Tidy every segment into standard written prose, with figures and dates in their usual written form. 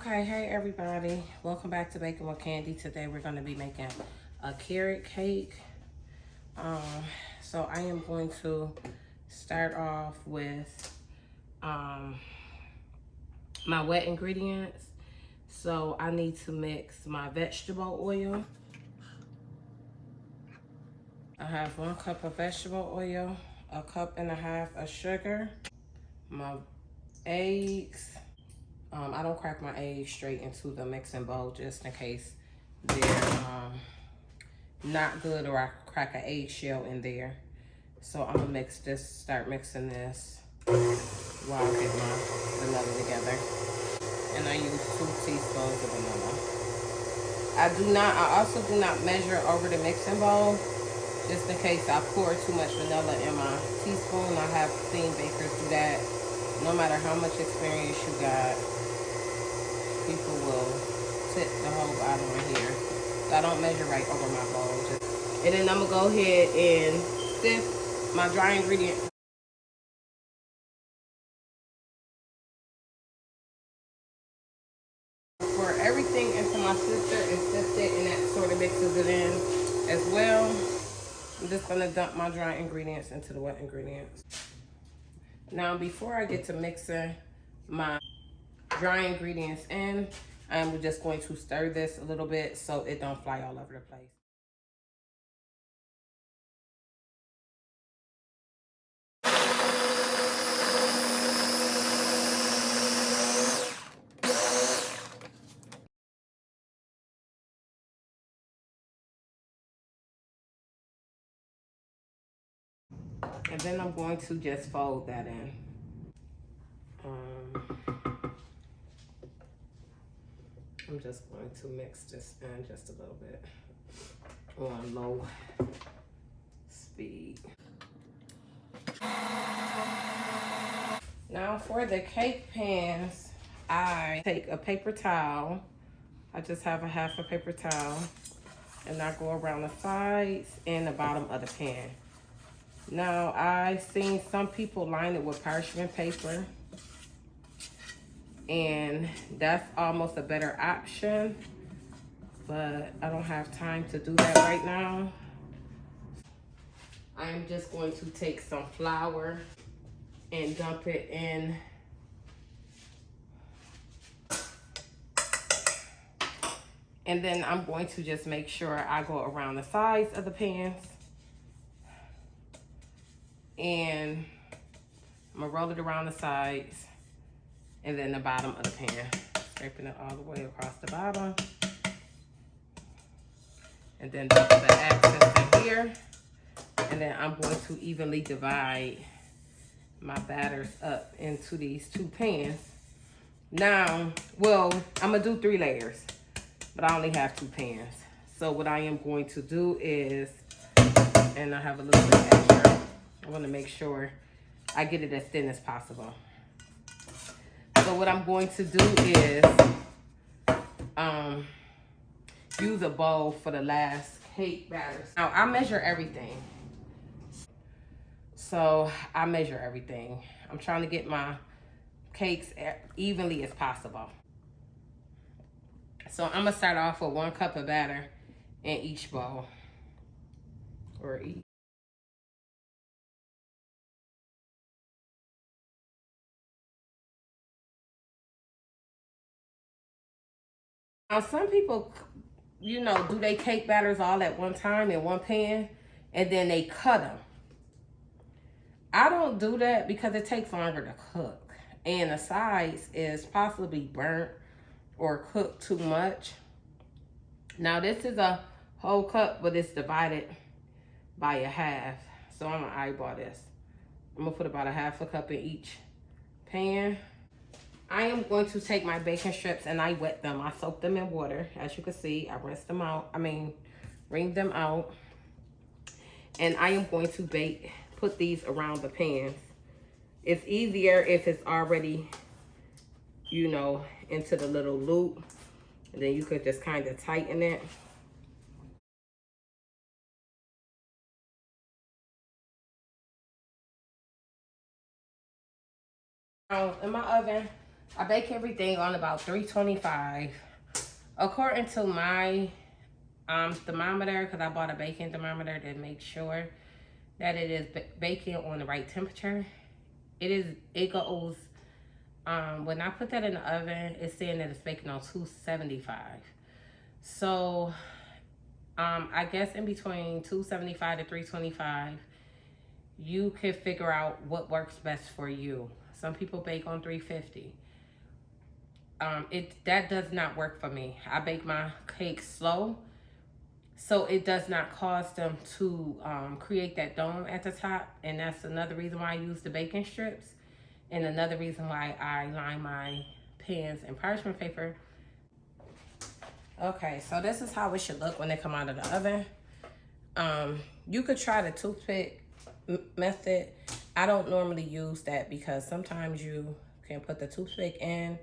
Okay, hey everybody. Welcome back to Baking with Candy. Today we're going to be making a carrot cake. Um, so I am going to start off with my wet ingredients. So I need to mix my vegetable oil. I have 1 cup of vegetable oil, 1.5 cups of sugar, my eggs. I don't crack my eggs straight into the mixing bowl just in case they're not good or I crack an eggshell in there. So I'm gonna start mixing this while I get my vanilla together. And I use 2 teaspoons of vanilla. I also do not measure over the mixing bowl just in case I pour too much vanilla in my teaspoon. I have seen bakers do that. No matter how much experience you got, people will tip the whole bottom right here. So I don't measure right over my bowl. And then I'm gonna go ahead and sift my dry ingredients. Pour everything into my sifter and sift it, and that sort of mixes it in as well. I'm just gonna dump my dry ingredients into the wet ingredients. Now, before I get to mixing my dry ingredients in, I'm just going to stir this a little bit so it don't fly all over the place. And then I'm going to just fold that in. I'm just going to mix this in just a little bit on low speed. Now for the cake pans, I take a paper towel. I just have a half a paper towel, and I go around the sides and the bottom of the pan. Now, I've seen some people line it with parchment paper, and that's almost a better option, but I don't have time to do that right now. I am just going to take some flour and dump it in and then I'm going to just make sure I go around the sides of the pans, and I'm gonna roll it around the sides and then the bottom of the pan, scraping it all the way across the bottom, and then dump the excess in here. And then I'm going to evenly divide my batters up into these 2 pans. Now, well, I'm gonna do 3 layers, but I only have 2 pans. So what I am going to do is, and I have a little bit extra, I wanna make sure I get it as thin as possible. So what I'm going to do is use a bowl for the last cake batter. Now I measure everything. So I measure everything. I'm trying to get my cakes evenly as possible. So I'm gonna start off with 1 cup of batter in each bowl, or each. Now some people, you know, do they cake batters all at one time in one pan, and then they cut them. I don't do that because it takes longer to cook, and the sides is possibly burnt or cooked too much. Now this is a whole cup, but it's divided by a half. So I'm gonna eyeball this. I'm gonna put about a half a cup in each pan. I am going to take my bacon strips and I wet them. I soak them in water. As you can see, I rinse them out. Wring them out. And I am going to put these around the pans. It's easier if it's already, you know, into the little loop. And then you could just kind of tighten it. In my oven, I bake everything on about 325. According to my thermometer, because I bought a baking thermometer to make sure that it is baking on the right temperature. It goes, when I put that in the oven, it's saying that it's baking on 275. So, I guess in between 275 to 325, you can figure out what works best for you. Some people bake on 350. That does not work for me. I bake my cakes slow, so it does not cause them to create that dome at the top, and that's another reason why I use the baking strips, and another reason why I line my pans in parchment paper. Okay, so this is how it should look when they come out of the oven. You could try the toothpick method. I don't normally use that because sometimes you can put the toothpick in,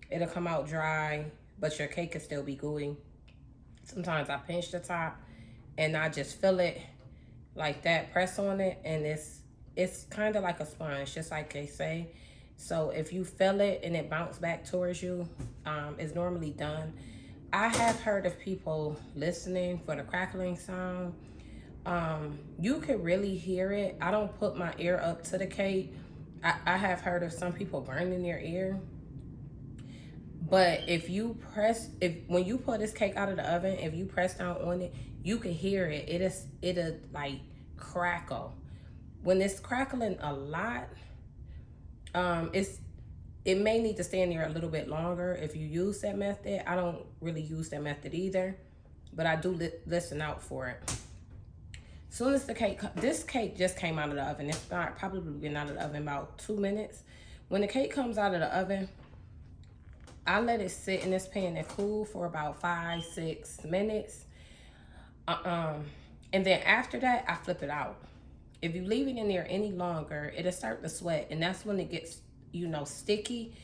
it'll come out dry, but your cake can still be gooey. Sometimes I pinch the top and I just fill it like that, press on it, and it's kind of like a sponge, just like they say. So if you fill it and it bounces back towards you, it's normally done. I have heard of people listening for the crackling sound. You can really hear it. I don't put my ear up to the cake. I have heard of some people burning their ear. But when you pull this cake out of the oven, if you press down on it, you can hear it. It'll like crackle. When it's crackling a lot, it may need to stay in there a little bit longer if you use that method. I don't really use that method either, but I do listen out for it. Soon as this cake just came out of the oven. It's probably been out of the oven about 2 minutes. When the cake comes out of the oven, I let it sit in this pan and cool for about 5-6 minutes. And then after that, I flip it out. If you leave it in there any longer, it'll start to sweat, and that's when it gets, sticky,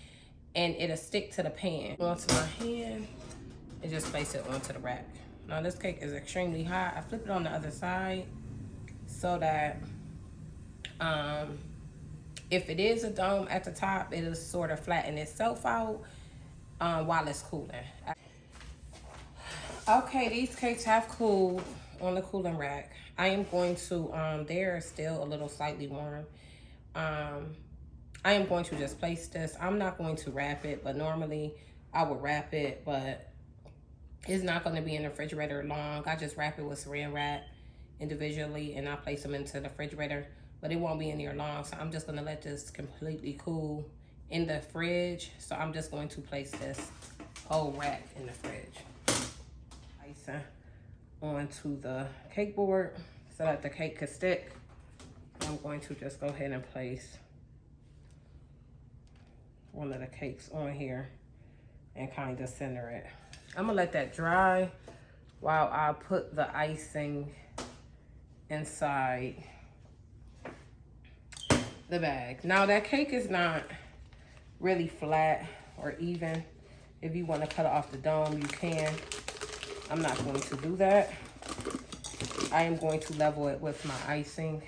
and it'll stick to the pan. Onto my hand and just place it onto the rack. Now this cake is extremely hot. I flip it on the other side so that if it is a dome at the top, it'll sort of flatten itself out while it's cooling. Okay, these cakes have cooled on the cooling rack. I am going to, they're still a little slightly warm. I am going to just place this. I'm not going to wrap it, but normally I would wrap it, but it's not going to be in the refrigerator long. I just wrap it with saran wrap individually, and I place them into the refrigerator, but it won't be in there long. So I'm just going to let this completely cool in the fridge. So I'm just going to place this whole rack in the fridge. Icing onto the cake board so that the cake could stick. I'm going to just go ahead and place one of the cakes on here and kind of center it. I'm gonna let that dry while I put the icing inside the bag. Now that cake is not really flat or even. If you want to cut off the dome, you can. I'm not going to do that. I am going to level it with my icing.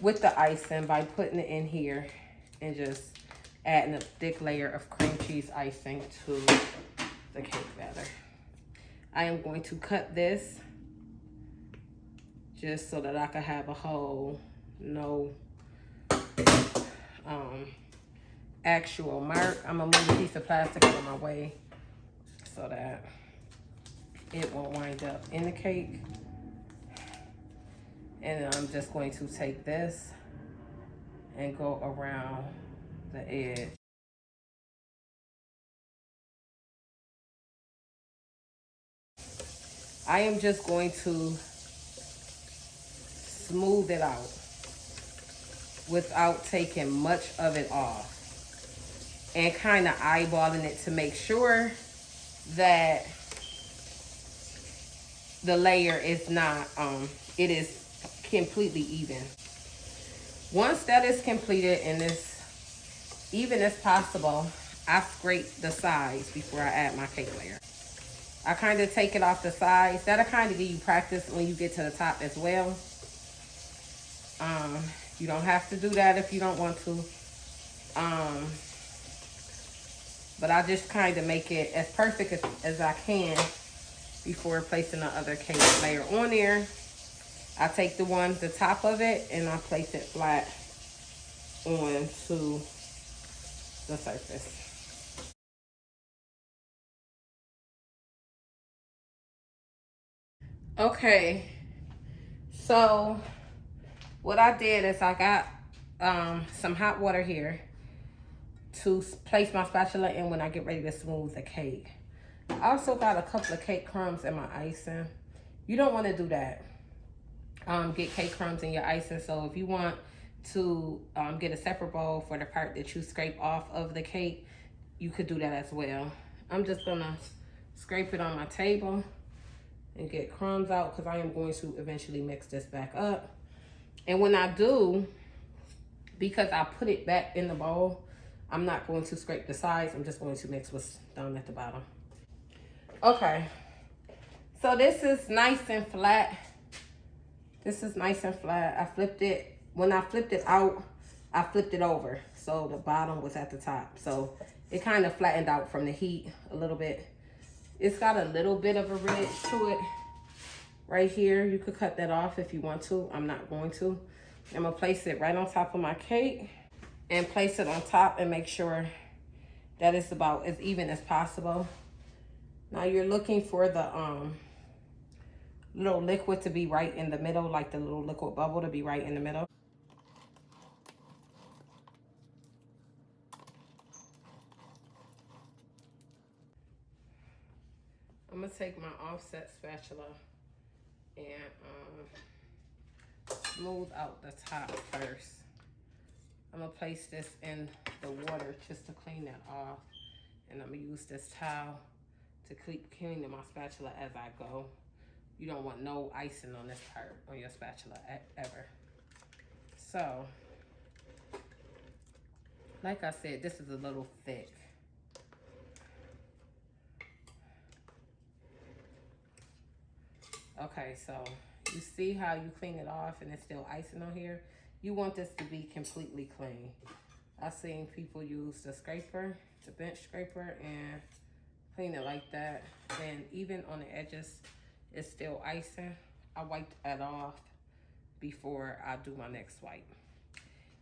With the icing by putting it in here and just adding a thick layer of cream cheese icing to the cake batter. I am going to cut this just so that I can have a hole, no actual mark. I'm gonna move a piece of plastic out of my way so that it won't wind up in the cake. And then I'm just going to take this and go around the edge. I am just going to smooth it out without taking much of it off, and kind of eyeballing it to make sure that the layer is not, it is completely even. Once that is completed and as even as possible, I scrape the sides before I add my cake layer. I kind of take it off the sides. That'll kind of give you practice when you get to the top as well. You don't have to do that if you don't want to. But I just kind of make it as perfect as I can before placing the other cake layer on there. I take the top of it, and I place it flat onto the surface. Okay, so what I did is I got some hot water here to place my spatula in when I get ready to smooth the cake. I also got a couple of cake crumbs in my icing. You don't want to do that. Get cake crumbs in your icing. So if you want to get a separate bowl for the part that you scrape off of the cake, you could do that as well. I'm just gonna scrape it on my table and get crumbs out because I am going to eventually mix this back up. And when I do, because I put it back in the bowl, I'm not going to scrape the sides. I'm just going to mix what's down at the bottom. Okay, so this is nice and flat. This is nice and flat. I flipped it. When I flipped it out, I flipped it over. So the bottom was at the top. So it kind of flattened out from the heat a little bit. It's got a little bit of a ridge to it right here. You could cut that off if you want to. I'm not going to. I'm gonna place it right on top of my cake and place it on top and make sure that it's about as even as possible. Now you're looking for the little liquid to be right in the middle, like the little liquid bubble to be right in the middle. I'm gonna take my offset spatula and smooth out the top first. I'm gonna place this in the water just to clean that off. And I'm gonna use this towel to keep cleaning my spatula as I go. You don't want no icing on this part on your spatula ever. So, like I said, this is a little thick. Okay, so you see how you clean it off and it's still icing on here? You want this to be completely clean. I've seen people use the scraper, the bench scraper, and clean it like that. And even on the edges, it's still icing. I wiped that off before I do my next wipe.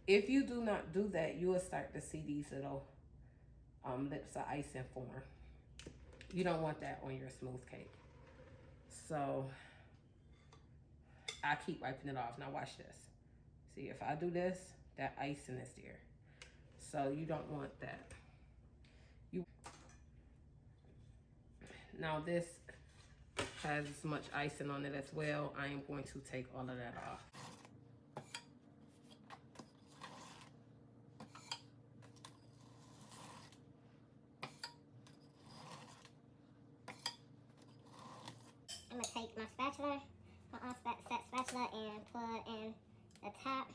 If you do not do that, you will start to see these little lips of icing form. You don't want that on your smooth cake. So I keep wiping it off. Now watch this. See, if I do this, that icing is there. So you don't want that. Now this has as much icing on it as well. I am going to take all of that off. I'm gonna take my spatula, my offset spatula, and plug in the top